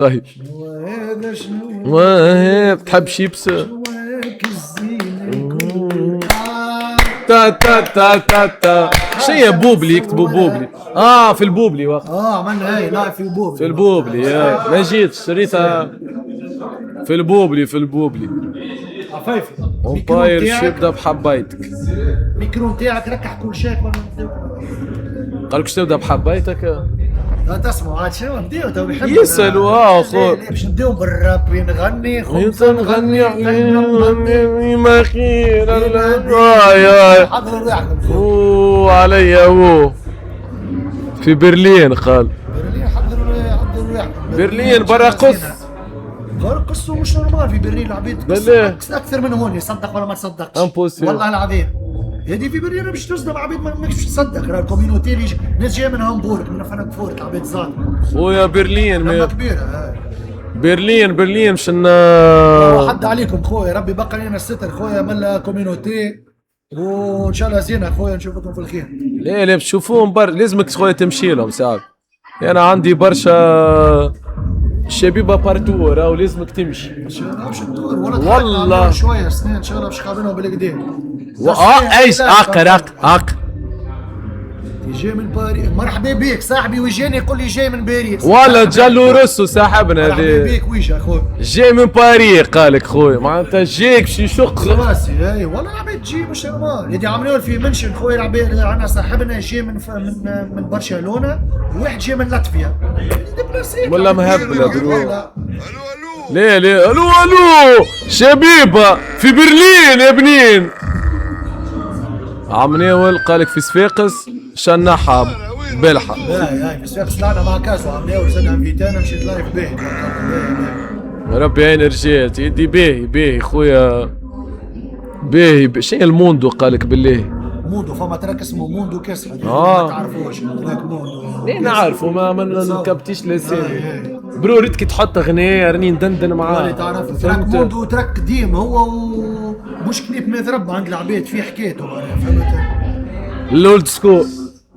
طيب شنو هذا شنو واه تحب شيبس؟ شنو هاك الزينة تا تا تا تا تا شنو بوبلي؟ يكتبوا بوبلي. في البوبلي وقت. عملنا هاي لايف في البوبلي. في البوبلي ما جيت شريتها في البوبلي. عفايفي امباير يبدا بحبيتك. الميكرو نتاعك ركح كل شيء قالك شو تبدا بحبيتك؟ لا تسمع عاد شنو نديو تو بيحب يسألوا اخو باش نديو بالراب نغني انت نغني عليه ما خير يا حضروا روحكم اوه عليا هو في برلين قال برلين حضروا روحكم برلين برا قص قصوا مش نورمال في برلين العبيد بالله اكثر من هون يصدق ولا ما تصدقش امبوسيبل والله العظيم. هذه في برلين باش تصدم عبيد ماكش تصدق راه الكوميونيتي اللي ناس جايه من هامبورغ من فرانكفورت عبيد زاد خويا برلين كبيره برلين شن حد عليكم خويا ربي بقى لنا الستر خويا من كوميونيتي وان شاء الله زينه خويا نشوفكم في الخير. لا بتشوفوهم لازمك خويا تمشي لهم ساعات. انا عندي برشا شبيبه بارتو راهو لازمك تمشي. مش الدور والله شويه سنين ان شاء الله باش قابلهم بالكدا. ايش اق جاي من باريس مرحبا بك صاحبي وجاني يقول لي جاي من باريس والله جالو روسو صاحبنا هذا مرحبا بك ويش اخويا جاي من باريس قالك خويا معناتها جايك شي شق راسي اي والله العباد تجي مش نورمال يدي عاملين في منشن خويا العباد عندنا صاحبنا جاي من برشلونه وواحد جاي من لاتفيا ولا مهبله لا الو شبيبه في برلين يا بنين عمناول قالك في صفاقس شنحها بلحة. لا في صفاقس طلعنا مع كاس وعمناول زدنا انفيتانا مشيت لايف باهي. ربي يعين رجالت يدي باهي خويا باهي. شنو الموندو قالك بالله؟ موندو فما تراك اسمه موندو كسر ما تعرفوش هناك موندو. ليه نعرفه ما نكبتيش لساني برو ريتك تحط اغنيه راني ندندن معاه. والله تعرف تراك موندو تراك قديم هو مش كليب متربى عند العباد فيه حكايته فهمت الاولد سكول.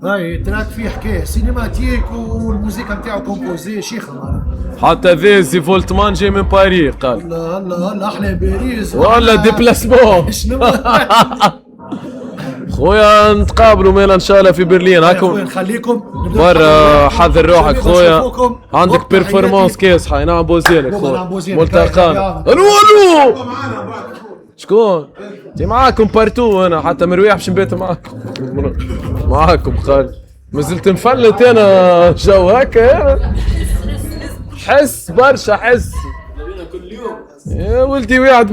اي تراك فيه حكايه سينماتيك والموسيقى نتاعو كومبوزي شيخه معناها. حتى ذي فولتمان جاي من باريس قال هلا احلى باريس ولا ديبلاسمون. شنو خويا نتقابلوا مالا ان شاء الله في برلين هاكم نخليكم برا. حضر روحك خويا عندك بيرفورمانس كاس حي نعم بوزيلك خويا ملتقانا. الو شكون؟ انت معاكم بارتو انا حتى مرويح باش نبات معاكم خالد مازلت مفلت انا جو هكا حس برشا حس يا ولدي واحد